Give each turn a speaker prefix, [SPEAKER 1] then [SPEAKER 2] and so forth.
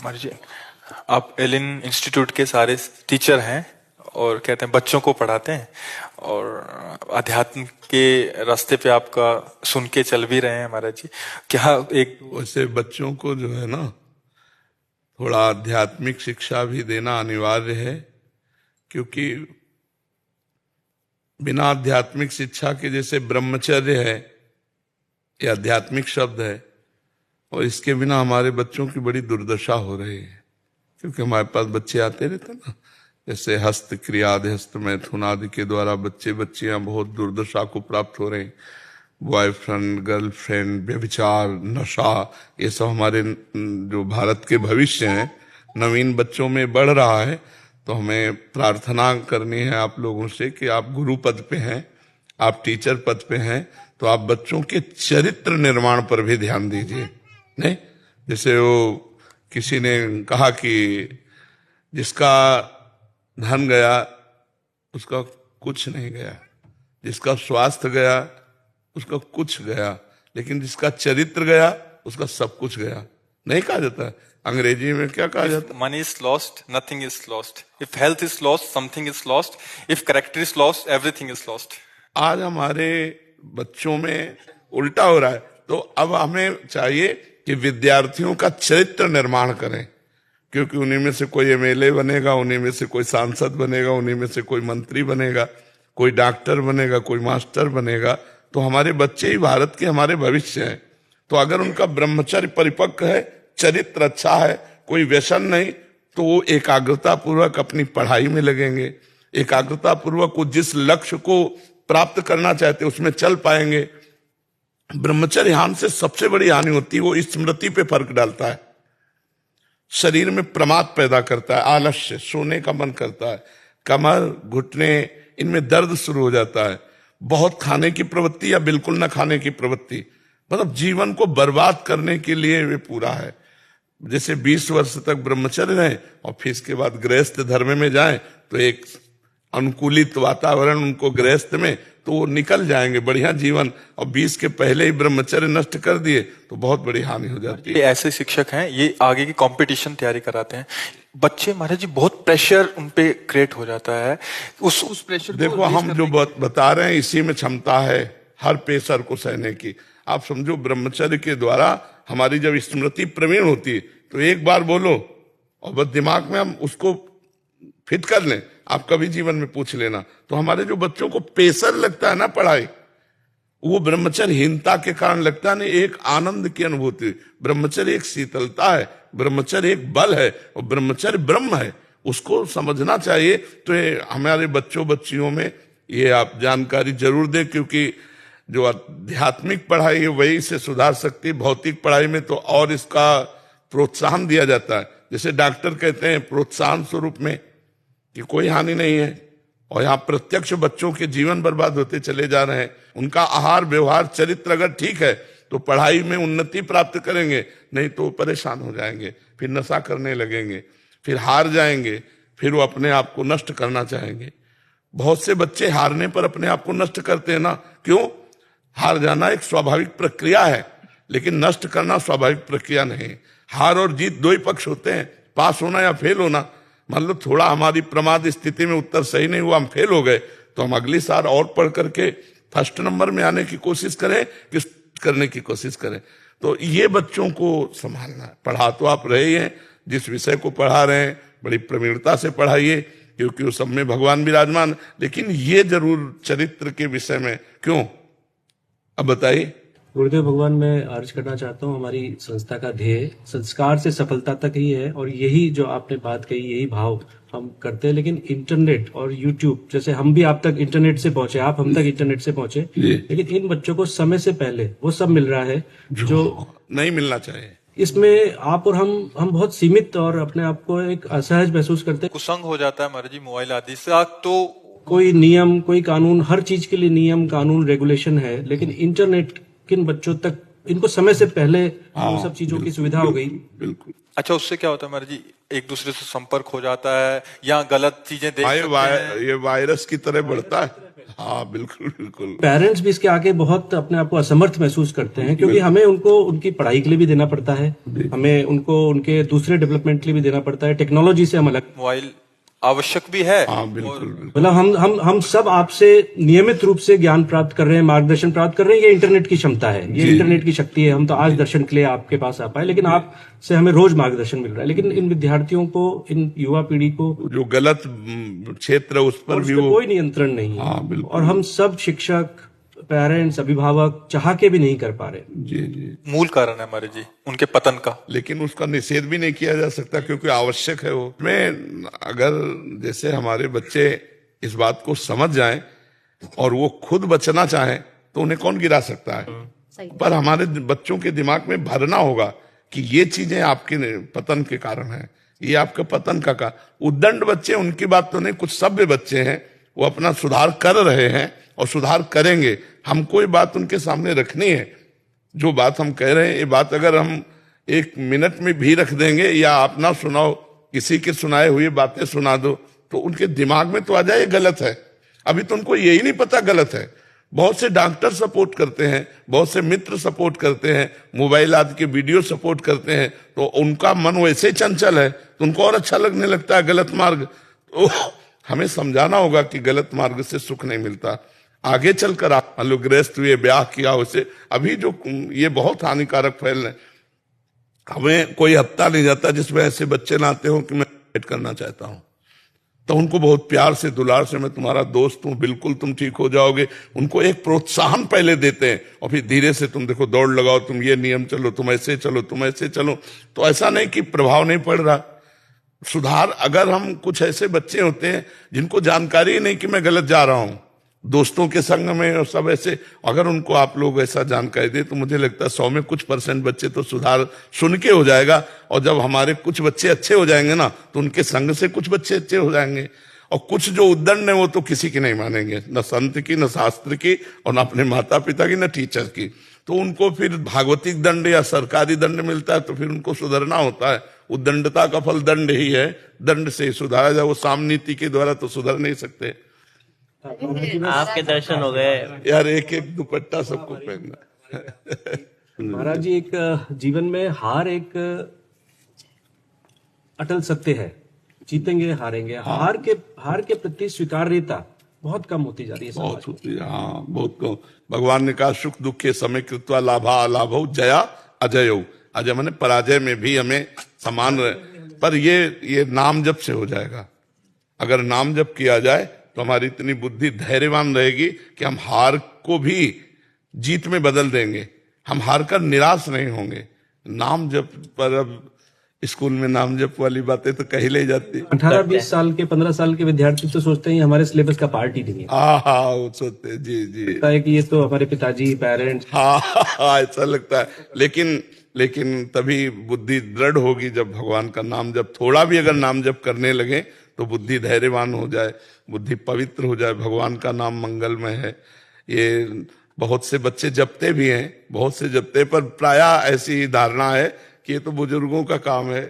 [SPEAKER 1] महाराज जी, आप Elin institute के सारे टीचर हैं और कहते हैं बच्चों को पढ़ाते हैं और अध्यात्म के रास्ते पे आपका सुन के चल भी रहे हैं महाराज जी। क्या एक
[SPEAKER 2] वैसे बच्चों को जो है ना थोड़ा आध्यात्मिक शिक्षा भी देना अनिवार्य है, क्योंकि बिना आध्यात्मिक शिक्षा के, जैसे ब्रह्मचर्य है ये आध्यात्मिक शब्द है, और इसके बिना हमारे बच्चों की बड़ी दुर्दशा हो रही है। क्योंकि हमारे पास बच्चे आते रहते ना, जैसे हस्त क्रिया आदि हस्त मैथुन आदि के द्वारा बच्चे बच्चियां बहुत दुर्दशा को प्राप्त हो रहे हैं। बॉयफ्रेंड, गर्लफ्रेंड, व्यभिचार, नशा, ये सब हमारे जो भारत के भविष्य हैं नवीन बच्चों में बढ़ रहा है। तो हमें प्रार्थना करनी है आप लोगों से कि आप गुरु पद पे हैं, आप टीचर पद पे हैं, तो आप बच्चों के चरित्र निर्माण पर भी ध्यान दीजिए। नहीं, जैसे वो किसी ने कहा कि जिसका धन गया उसका कुछ नहीं गया, जिसका स्वास्थ्य गया उसका कुछ गया, लेकिन जिसका चरित्र गया उसका सब कुछ गया। नहीं कहा जाता है अंग्रेजी में, क्या कहा जाता है?
[SPEAKER 1] Money is lost nothing is lost, if health is lost something is lost, if character is lost everything is lost.
[SPEAKER 2] आज हमारे बच्चों में उल्टा हो रहा है। तो अब हमें चाहिए कि विद्यार्थियों का चरित्र निर्माण करें, क्योंकि उन्हीं में से कोई एमएलए बनेगा, उन्हीं में से कोई सांसद बनेगा, उन्हीं में से कोई मंत्री बनेगा, कोई डॉक्टर बनेगा, कोई मास्टर बनेगा। तो हमारे बच्चे ही भारत के हमारे भविष्य हैं। तो अगर उनका ब्रह्मचर्य परिपक्व है, चरित्र अच्छा है, कोई व्यसन नहीं, तो वो एकाग्रता पूर्वक अपनी पढ़ाई में लगेंगे, एकाग्रता पूर्वक वो जिस लक्ष्य को प्राप्त करना चाहते उसमें चल पाएंगे। ब्रह्मचर्य हानि से सबसे बड़ी हानि होती है, वो स्मृति पे फर्क डालता है, शरीर में प्रमाद पैदा करता है, आलस्य, सोने का मन करता है, कमर, घुटने, इनमें दर्द शुरू हो जाता है, बहुत खाने की प्रवृत्ति या बिल्कुल न खाने की प्रवृत्ति, मतलब जीवन को बर्बाद करने के लिए वे पूरा है। जैसे 20 वर्ष तक ब्रह्मचर्य रहें और फिर इसके बाद गृहस्थ धर्म में जाएं तो एक अनुकूलित वातावरण उनको गृहस्थ में, तो वो निकल जाएंगे बढ़िया जीवन। और 20 के पहले ही ब्रह्मचर्य नष्ट कर दिए तो बहुत बड़ी हानि हो जाती है।
[SPEAKER 1] ऐसे शिक्षक हैं, ये आगे की कंपटीशन तैयारी कराते हैं बच्चे महाराज जी, बहुत प्रेशर उन पे क्रिएट हो जाता है। उस प्रेशर
[SPEAKER 2] देखो, हम जो बता रहे हैं इसी में क्षमता है हर प्रेशर को सहने की। आप समझो, ब्रह्मचर्य के द्वारा हमारी जब स्मृति प्रवीण होती है तो एक बार बोलो और बस दिमाग में हम उसको फिट कर लें। आप कभी जीवन में पूछ लेना, तो हमारे जो बच्चों को प्रेशर लगता है ना पढ़ाई, वो ब्रह्मचर्यहीनता के कारण लगता है। नहीं, एक आनंद की अनुभूति, ब्रह्मचर्य एक शीतलता है, ब्रह्मचर्य एक बल है और ब्रह्मचर्य ब्रह्म है, उसको समझना चाहिए। तो हमारे बच्चों बच्चियों में ये आप जानकारी जरूर दें, क्योंकि जो आध्यात्मिक पढ़ाई है वही से सुधार सकती है। भौतिक पढ़ाई में तो और इसका प्रोत्साहन दिया जाता है, जैसे डॉक्टर कहते हैं प्रोत्साहन स्वरूप में कि कोई हानि नहीं है, और यहाँ प्रत्यक्ष बच्चों के जीवन बर्बाद होते चले जा रहे हैं। उनका आहार व्यवहार चरित्र अगर ठीक है तो पढ़ाई में उन्नति प्राप्त करेंगे, नहीं तो परेशान हो जाएंगे, फिर नशा करने लगेंगे, फिर हार जाएंगे, फिर वो अपने आप को नष्ट करना चाहेंगे। बहुत से बच्चे हारने पर अपने आप को नष्ट करते हैं ना। क्यों? हार जाना एक स्वाभाविक प्रक्रिया है, लेकिन नष्ट करना स्वाभाविक प्रक्रिया नहीं। हार और जीत दो ही पक्ष होते हैं, पास होना या फेल होना। मान लो थोड़ा हमारी प्रमाद स्थिति में उत्तर सही नहीं हुआ, हम फेल हो गए, तो हम अगली साल और पढ़ करके फर्स्ट नंबर में आने की कोशिश करें, किस करने की कोशिश करें। तो ये बच्चों को संभालना है। पढ़ा तो आप रहे हैं, जिस विषय को पढ़ा रहे हैं बड़ी प्रवीणता से पढ़ाइए, क्योंकि उस सब में भगवान विराजमान। लेकिन ये जरूर चरित्र के विषय में क्यों, अब बताइए।
[SPEAKER 3] गुरुदेव भगवान, मैं अर्ज करना चाहता हूँ, हमारी संस्था का ध्येय संस्कार से सफलता तक ही है, और यही जो आपने बात कही यही भाव हम करते हैं। लेकिन इंटरनेट और यूट्यूब, जैसे हम भी आप तक इंटरनेट से पहुंचे, आप हम तक इंटरनेट से पहुंचे, लेकिन इन बच्चों को समय से पहले वो सब मिल रहा है जो
[SPEAKER 2] नहीं मिलना चाहिए।
[SPEAKER 3] इसमें आप और हम बहुत सीमित और अपने आप को एक असहज महसूस करते हैं।
[SPEAKER 1] कुसंग हो जाता है महाराज जी मोबाइल आदि से। तो
[SPEAKER 3] कोई नियम, कोई कानून, हर चीज के लिए नियम कानून रेगुलेशन है, लेकिन इंटरनेट किन बच्चों तक, इनको समय से पहले वो सब चीजों की सुविधा हो गई।
[SPEAKER 2] बिल्कुल।
[SPEAKER 1] अच्छा, उससे क्या होता है महाराज जी, एक दूसरे से संपर्क हो जाता है या गलत चीजें देख सकते हैं।
[SPEAKER 2] ये वायरस की तरह बढ़ता है। हाँ बिल्कुल बिल्कुल।
[SPEAKER 3] पेरेंट्स भी इसके आगे बहुत अपने आप को असमर्थ महसूस करते हैं, क्योंकि हमें उनको उनकी पढ़ाई के लिए भी देना पड़ता है, हमें उनको उनके दूसरे डेवलपमेंट के लिए भी देना पड़ता है, टेक्नोलॉजी से हम अलग।
[SPEAKER 1] मोबाइल आवश्यक भी है।
[SPEAKER 2] हाँ बिल्कुल बिल्कुल।
[SPEAKER 3] मतलब हम सब आपसे नियमित रूप से ज्ञान प्राप्त कर रहे हैं, मार्गदर्शन प्राप्त कर रहे हैं। ये इंटरनेट की क्षमता है, ये इंटरनेट की शक्ति है। हम तो आज दर्शन के लिए आपके पास आ पाए, लेकिन आपसे हमें रोज मार्गदर्शन मिल रहा है। लेकिन इन विद्यार्थियों को, इन युवा पीढ़ी को
[SPEAKER 2] जो गलत क्षेत्र है उस पर
[SPEAKER 3] उस
[SPEAKER 2] भी
[SPEAKER 3] पे
[SPEAKER 2] वो
[SPEAKER 3] कोई नियंत्रण नहीं है।
[SPEAKER 2] हाँ, बिल्कुल।
[SPEAKER 3] और हम सब शिक्षक, पेरेंट्स, अभिभावक चाह के भी नहीं कर पा रहे।
[SPEAKER 2] जी जी।
[SPEAKER 1] मूल कारण है हमारे जी उनके पतन का।
[SPEAKER 2] लेकिन उसका निषेध भी नहीं किया जा सकता क्योंकि आवश्यक है वो। मैं अगर जैसे हमारे बच्चे इस बात को समझ जाएं और वो खुद बचना चाहें तो उन्हें कौन गिरा सकता है। पर हमारे बच्चों के दिमाग में भरना होगा कि ये चीजें आपके पतन के कारण है, ये आपके पतन का उद्दंड बच्चे उनकी बात तो नहीं, कुछ सभ्य बच्चे हैं, वो अपना सुधार कर रहे हैं और सुधार करेंगे। हमको ये बात उनके सामने रखनी है, जो बात हम कह रहे हैं ये बात अगर हम 1 मिनट में भी रख देंगे या आप ना सुनाओ, किसी के सुनाए हुए बातें सुना दो तो उनके दिमाग में तो आ जाए ये गलत है। अभी तो उनको यही नहीं पता गलत है। बहुत से डॉक्टर सपोर्ट करते हैं, बहुत से मित्र सपोर्ट करते हैं, मोबाइल आदि के वीडियो सपोर्ट करते हैं, तो उनका मन वैसे चंचल है तो उनको और अच्छा लगने लगता है गलत मार्ग। तो हमें समझाना होगा कि गलत मार्ग से सुख नहीं मिलता। आगे चलकर आप मान लो गृहस्थ हुए, ब्याह किया, उसे अभी जो ये बहुत हानिकारक फैल रहे, हमें कोई हफ्ता नहीं जाता जिसमें ऐसे बच्चे ना आते हो कि मैं भेंट करना चाहता हूं, तो उनको बहुत प्यार से दुलार से मैं तुम्हारा दोस्त हूं, बिल्कुल तुम ठीक हो जाओगे, उनको एक प्रोत्साहन पहले देते हैं और फिर धीरे से तुम देखो दौड़ लगाओ, तुम ये नियम चलो, तुम ऐसे चलो, तुम ऐसे चलो। तो ऐसा नहीं कि प्रभाव नहीं पड़ रहा। सुधार अगर हम कुछ ऐसे बच्चे होते हैं जिनको जानकारी ही नहीं कि मैं गलत जा रहा हूं, दोस्तों के संग में और सब ऐसे, अगर उनको आप लोग ऐसा जानकारी दे तो मुझे लगता है 100 में कुछ % बच्चे तो सुधार सुन के हो जाएगा। और जब हमारे कुछ बच्चे अच्छे हो जाएंगे ना तो उनके संग से कुछ बच्चे अच्छे हो जाएंगे। और कुछ जो उद्दंड है वो तो किसी की नहीं मानेंगे, न संत की, न शास्त्र की, और न अपने माता पिता की, न टीचर की। तो उनको फिर भागवतिक दंड या सरकारी दंड मिलता है तो फिर उनको सुधरना होता है। उद्दंडता का फल दंड ही है, दंड से सुधारा जाए। वो साम नीति के द्वारा तो सुधर नहीं सकते।
[SPEAKER 4] आपके दर्शन हो गए
[SPEAKER 2] यार, एक एक दुपट्टा सबको पहनना।
[SPEAKER 3] महाराज जी, एक जीवन में हार एक अटल सत्य है। जीतेंगे हारेंगे, हार के प्रति स्वीकार्यता बहुत कम होती जा रही है समाज
[SPEAKER 2] बहुत होती है, हाँ बहुत कम। भगवान ने कहा सुख दुख के समय कृत्वा लाभा अलाभौ जया अजयौ। अजय माने पराजय में भी हमें समान रहे। पर ये नाम जप से हो जाएगा। अगर नाम जप किया जाए तो हमारी इतनी बुद्धि धैर्यवान रहेगी कि हम हार को भी जीत में बदल देंगे। हम हार कर निराश नहीं होंगे। नाम जप पर अब स्कूल में नाम जप वाली बातें तो कही ले जाती।
[SPEAKER 3] 18-20 साल के, 15 साल के विद्यार्थी तो सोचते हैं हमारे सिलेबस का पार्ट ही नहीं है।
[SPEAKER 2] हाँ वो सोचते, जी जी,
[SPEAKER 3] लगता है कि ये तो हमारे पिताजी, पेरेंट्स।
[SPEAKER 2] हाँ ऐसा लगता है। लेकिन तभी बुद्धि दृढ़ होगी जब भगवान का नाम जप, थोड़ा भी अगर नाम जप करने लगे तो बुद्धि धैर्यवान हो जाए, बुद्धि पवित्र हो जाए। भगवान का नाम मंगलमय है। ये बहुत से बच्चे जपते भी हैं, बहुत से जपते, पर प्रायः ऐसी धारणा है कि ये तो बुजुर्गों का काम है।